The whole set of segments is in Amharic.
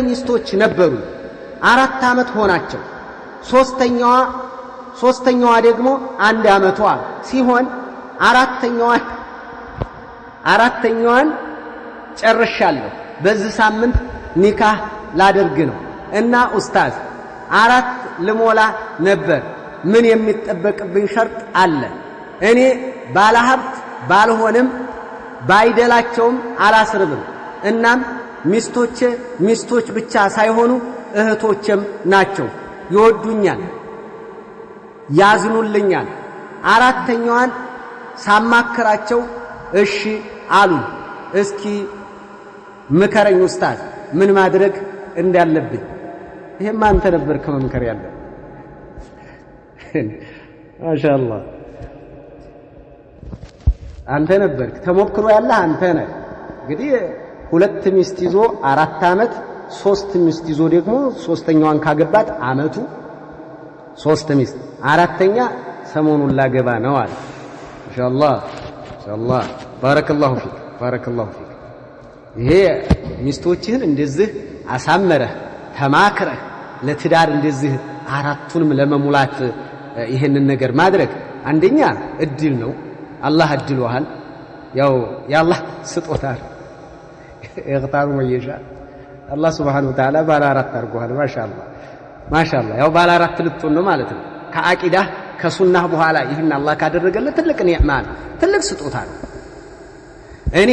ሚስቶች ነበሩ 4 ዓመት ሆናቸው ሶስተኛዋ ደግሞ 1 ዓመቷ ሲሆን አራተኛዋን ጨርሻለሁ በዚህ ሳምንት ኒካህ ላደርግ ነው እና ኡስታዝ 4 ልሞላ ነበር ምን የሚጠበቅብኝ ሸርጥ አለ እኔ ባለሀብት ባልሆንም ባይደላቸውም አላስርብም እናም ሚስቶች ብቻ ሳይሆኑ እህቶችም ናቸው ይወዱኛል ያዝኑልኛል 4ኛዋን ሳማከራቸው እሺ አሉ እስኪ ምከረኝ ኡስታዝ ምን ማድረግ እንዳለብኝ ይሄማ አንተ ነበርክ መምከር ያለ ማሻአላህ አንተ ነበርክ ተሞክሮ ያለ አንተ ነህ እንግዲህ 2 ሚስት ይዞ 4 ዓመት 3 ሚስት ይዞ ደግሞ ሶስተኛዋን ካገባት አመቱ 3 ሚስት 4ኛ ሰሞኑን ላገባ ነው አለ ማሻአላህ ባረከላሁ ፊክ ይሄ ሚስቶችህን እንደዚህ አሳመረህ ተማክረህ ለትዳር እንደዚህ 4ቱንም ለመሙላት ይሄንን ነገር ማድረግ አንደኛ እድል ነው አላህ እድልዋል ያው ያላህ ስጦታ ይغታሩ ወየሻ አላህ Subhanahu Wa Ta'ala ባለ 4 አድርጓል ማሻአላህ ያው ባለ 4 ልትሆን ነው ማለት ነው ከአቂዳ ከሱናህ በኋላ ይሄን አላህ ካደረገለት ትልቅ ኒዕማ ነው ትልቅ ስጦታ ነው እኔ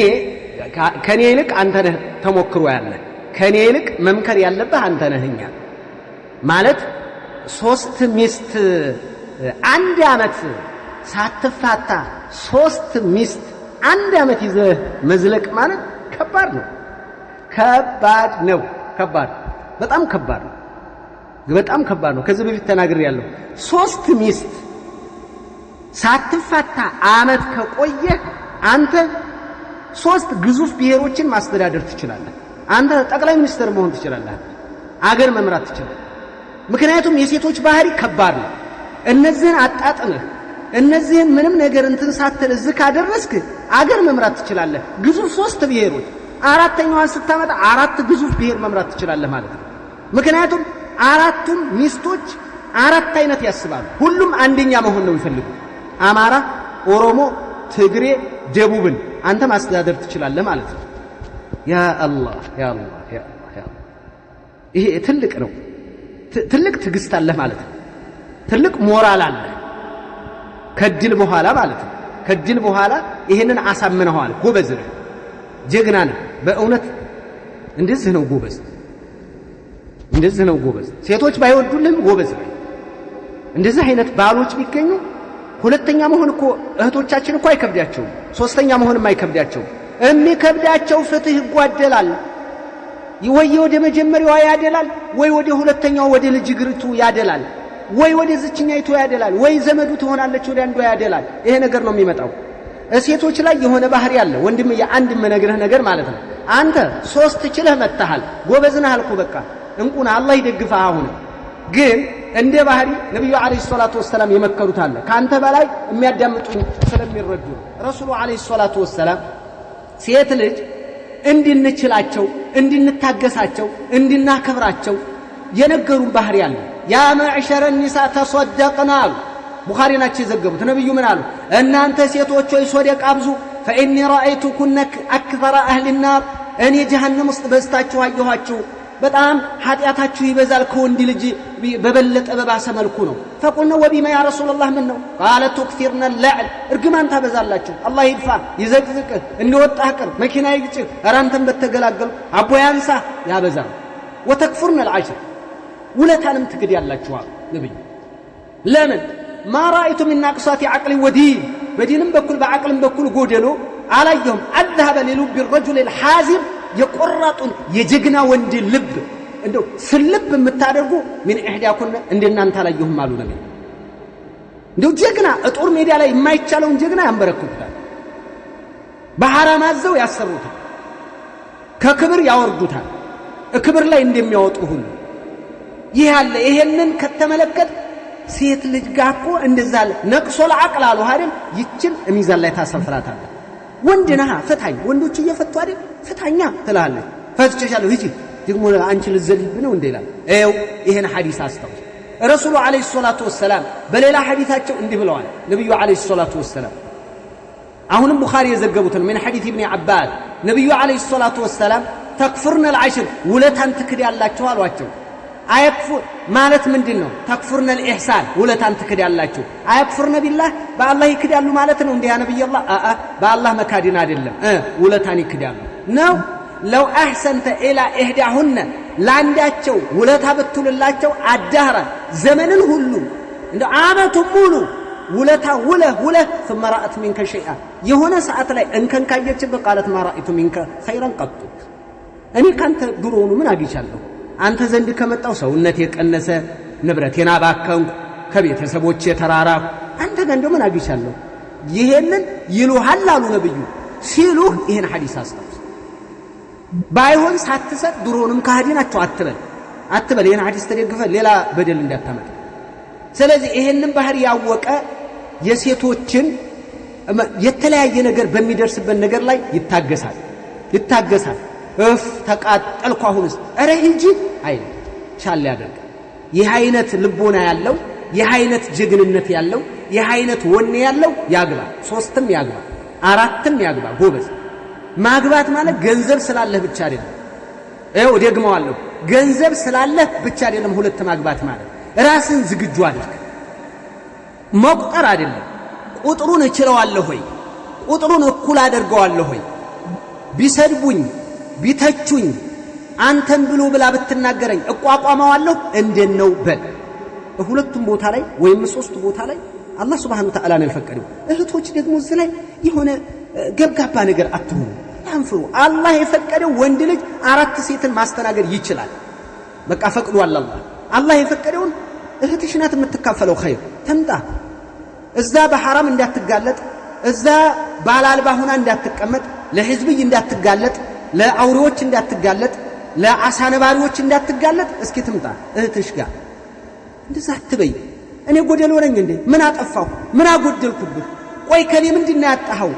ከኔ ይልቅ አንተ ነህ ተሞክሮ ያለ ከኔ ይልቅ መምከር ያለብህ አንተ ነህኛ ማለት 3 ሚስት 1 ዓመት ሳትፋታ 3 ሚስት 1 ዓመት ይዘህ መዝለቅ ማለት ከባድ ነው በጣም ከባድ ነው ከዚህ በፊት ተናግሬያለሁ 3 ሚስት ሳትፋታ ዓመት ከቆየ አንተ 3 ግዙፍ ብሔሮችን ማስተዳደር ትችላለህ አንተ ጠቅላይ ሚኒስትር መሆን ትችላለህ አገር መምራት ትችላለህ ምክንያቱም የሴቶች ባህሪ ከባድ ነው እነዚህን አጣጥመህ እነዚህን ምንም ነገር እንትን ሳትል እዚህ ካደረስክ አገር መምራት ትችላለህ ግዙፍ 3 ብሔሮች 4ኛዋን ስታመጣ 4 ግዙፍ ብሔር መምራት ትችላለህ ማለት ነው ምክንያቱም 4ቱም ሚስቶች 4 አይነት ያስባሉ ሁሉም አንደኛ መሆን ነው የሚፈልጉ አማራ ኦሮሞ ትግሬ ደቡብን አንተ ማስተዳደር ትችላለህ ማለት ነው ያ አላህ ይሄ ትልቅ ነው ትልቅ ትግስት አለ ማለት ነው ትልቅ ሞራል አለ ከድል በኋላ ማለት ነው ከድል በኋላ ይሄንን አሳምነዋል ጎበዝ ነው ጀግና ነው በእውነት እንደዚህ ነው ጎበዝ ሴቶች ባይወዱልም ጎበዝ ነው እንደዚህ አይነት ባሎች ቢገኙ ሁለተኛ መሆን እኮ እህቶቻችን እኮ አይከብዳቸውም ሶስተኛ መሆንም አይከብዳቸውም የሚከብዳቸው ፍትህ ይጓደላል ወይ ወደ መጀመሪያው ያደላል ወይ ወደ ሁለተኛው ወደ ልጅ ግርቱ ያደላል ወይ ወደ ዝችኛይቱ ያደላል ወይ ዘመዱ ትሆናለች ወደ አንዱ ያደላል ይሄ ነገር ነው የሚመጣው ሴቶች ላይ የሆነ ባህሪ አለ ወንድም የአንድ መነግርህ ነገር ማለት ነው አንተ 3 ችለህ መጣሃል ጎበዝነህ አልኩ በቃ እንቁና አላህ ይደግፈህ አሁን ግን እንደ ባህሪ ነብዩ አለይሂ ሰላቱ ወሰለም የመከሩት አለ ካንተ በላይ የሚያዳምጡኝ ስለሚረዱ ረሱሉ አለይሂ ሰላቱ ወሰለም ሴት ልጅ እንድንችላቸው እንድንታገሳቸው እንድናከብራቸው የነገሩን ባህሪ አለ ያ ማዕሸረ النساء تصدقنا ቡኻሪ ናቸው የዘገቡት ነብዩ ምን አሉ እናንተ ሴቶች ሆይ ሶደቃ አብዙ فاني رايتكن اكثر اهل النار እኔ ጀሃነም ውስጥ በዝታችሁ አየኋችሁ በጣም ኃጢያታችሁ ይበዛል ከወንድ ልጅ በበለጠ በባሰ መልኩ ነው فقلنا وبما يا رسول الله من ነው قال تكثرن اللعن እርግማን ታበዛላችሁ አላህ ይድፋ ይዘቅዝቅ እንደወጣህ ቀር መኪና ይግጭ አራንተን በተገላገሉ አቦ ያንሳ ያበዛል وتكفرن العشر ولتانم ትግድ ያላችሁ ነብይ ለምን ما رايت من ناقصات عقل ودين بدينم በኩል በአቅልም በኩል ጎደሎ አላየሁም اذهب للب الرجل الحازم የቆራጡን የጀግና ወንድ ልብ እንደው ስልብ የምታደርጉ ምን እህዳኩን እንደናንተ አላየሁም አሉ ነብይ እንደው ጀግና ጦር ሜዳ ላይ የማይቻለውን ጀግና ያንበረክኩታል በሐራም አዘው ያሰሩታል ከክብር ያወርዱታል ክብር ላይ እንደሚያወጡ ሁሉ ይሄ አለ ይሄንን ከተመለከት ሴት ልጅ ጋርኮ እንደዛለ ነቅሶል አቅል አሉ አይደል ይችን ሚዛን ላይ ታሰፍራታለህ ወንድና ፈታኝ ወንዶች እየፈቱ አይደል ፈታኛ ትላለህ ፈትቸሻለሁ ሂጂ ደግሞ አንቺ ልዘልብ ነው እንዴ ይላል። ይሄን ሐዲስ አስተውል። ረሱሉ አለይሂ ሰላቱ ወሰላም በሌላ ሐዲታቸው እንዲህ ብለዋል። ነብዩ አለይሂ ሰላቱ ወሰላም አሁንም ቡኻሪ የዘገቡትን ምን ሐዲስ ኢብኑ አባስ ነብዩ አለይሂ ሰላቱ ወሰላም ተክፍርነ العشر ውለታን ትክድ ያላችሁ አሏቸው። አያክፉር ማለት ምንድነው? ተክፍርነ الإحسان ውለታን ትክድ ያላችሁ። አያክፍርነ ቢላህ በአላህ ይክዳሉ ማለት ነው እንዴ ያ ነብይ አላህ? በአላህ መካድን አይደለም ውለታን ይክዳሉ ነው። ለው አህሰንተ ኢላ ኢህዳሁነ ላንዳቸው ውለታ ብትውልላቸው አዳህራ ዘመንን ሁሉ እንደ ዓመቱን ሙሉ ውለታ ውለ ثم رأت منك شيئا የሆነ ሰዓት ላይ እንከን ካየችበት قالت ما رأيت منك خيرا قط እኔ ካንተ ድሮውኑ ምን አግኝቻለሁ? አንተ ዘንድ ከመጣው ሰውነት የቀነሰ ንብረቴን አባከንኩ ከቤተሰቦቼ ተራራኩ አንተ ጋር እንደምን አግኝቻለሁ? ይሄንን ይሉሃል አሉ ነብዩ። ሲሉህ ይሄን ሐዲስ አስታውስ። ባይሆን ሳትሰጥ ድሮውንም ካህዲ ናቸው አትበል። ይሄን ሐዲስ ተደግፈ ሌላ በደል እንዳታመጣ። ስለዚህ ይሄንን ባህር ያወቀ የሴቶችን የተለያየ ነገር በሚደርስበት ነገር ላይ ይታገሳል። ተቃጠልኩ አሁንስ አረ ሂጂ አይል ቻል ያደርግ። ይህ አይነት ልቦና ያለው ይህ አይነት ጀግንነት ያለው ይህ አይነት ወኔ ያለው ያግባ። 3ም ያግባ 4ም ያግባ። ጎበዝ ማግባት ማለት ገንዘብ ስላለህ ብቻ አይደለም። ደግመዋለሁ፣ ገንዘብ ስላለህ ብቻ አይደለም። 2 ማግባት ማለት ራስን ዝግጁ አድርግ። መቁጠር አይደለም። ቁጥሩን እችለዋለሁ ሆይ ቁጥሩን እኩል አደርገዋለሁ ሆይ ቢሰድቡኝ ቢተቹኝ አንተም ብሎ ብላ ብትናገረኝ እቋቋማዋለሁ እንደነው በል። በሁለቱም ቦታ ላይ ወይም 3 ቦታ ላይ አላህ Subhanahu Wa Ta'ala ነው የፈቀደው። እህቶች ደግሞ እዚህ ላይ የሆነ ገብጋባ ነገር አትሁኑ፣ አንፍሩ። አላህ የፈቀደው ወንድ ልጅ 4 ሴትን ማስተናገድ ይችላል። በቃ ፈቅዷል። አላህ የፈቀደውን እህትሽ ናት የምትካፈለው ኸይር ተምጣ። እዛ በሐራም እንዳትጋለጥ፣ እዛ ባላልባ ሆና እንዳትቀመጥ፣ ለህዝብይ እንዳትጋለጥ፣ ለአውሬዎች እንዳትጋለጥ፣ ለአሳነባሪዎች እንዳትጋለጥ እስኪ ትምጣ እህትሽ ጋር። እንደዛ አትበይ። እኔ ጎደሎ ነኝ እንዴ? ምን አጠፋሁ? ምን አጎደልኩብህ? ቆይ ከኔ ምንድነው ያጣኸው?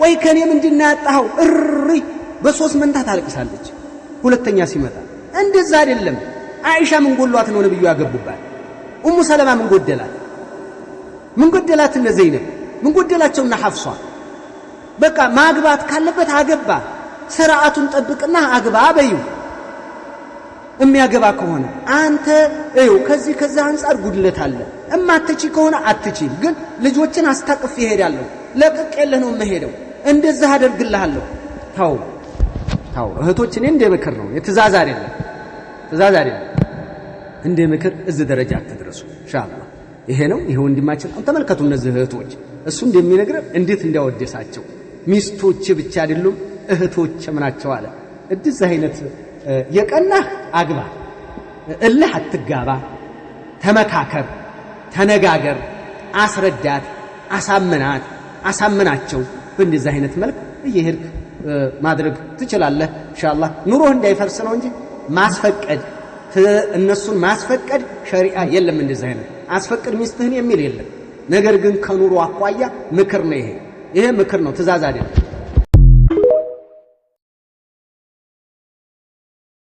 ቆይ ከኔ ምንድነው ያጣኸው? በ3 መንታ ታለቅሳለች። ሁለተኛ ሲመጣ እንደዛ አይደለም። አይሻ ምን ጎሏት ነው ነብዩ ያገቡባት? ኡሙ ሰለማ ምን ጎደላት? ምን ጎደላት? እነ ዘይነብ ምን ጎደላቸውና ሐፍሷ? በቃ ማግባት ካለበት አገባ። ስርዓቱን ጠብቅና አግባ በዩ። የሚያገባ ከሆነ አንተ ከዛ አንፃር ጉድለት አለ። እማትቺ ከሆነ አትቺም፣ ግን ልጆችን አስታቅፍ ይሄዳለሁ። ለቅቄልህ ነው የምሄደው። እንደዛ አደርግልሃለሁ። ታው እህቶች፣ እኔ እንደ ምክር ነው የትእዛዝ አይደለም። እንደ ምክር እዚህ ደረጃ አትድረሱ ኢንሻአላህ። ይሄ ነው ወንድማችን። ተመልከቱ እነዚህ እህቶች እሱ እንደሚነግረን እንዴት እንዳወደሳቸው። ሚስቶች ብቻ አይደሉም እህቶችም ናቸው አለ። እንደዚህ አይነት የቀናህ አግባ፣ እልህ አትጋባ፣ ተመካከር፣ ተነጋገር፣ አስረዳት፣ አሳምናቸው። በእንደዚህ አይነት መልክ እየሄድክ ማድረግ ትችላለህ ኢንሻአላህ። ኑሮህ እንዳይፈርስ ነው እንጂ ማስፈቀድ እነሱን ማስፈቀድ ሸሪዓ የለም። እንደዚህ አይነት አስፈቅድ ሚስትህን የሚል የለም። ነገር ግን ከኑሮ አቋያ ምክር ነው። ይሄ ምክር ነው፣ ትእዛዝ አይደለም።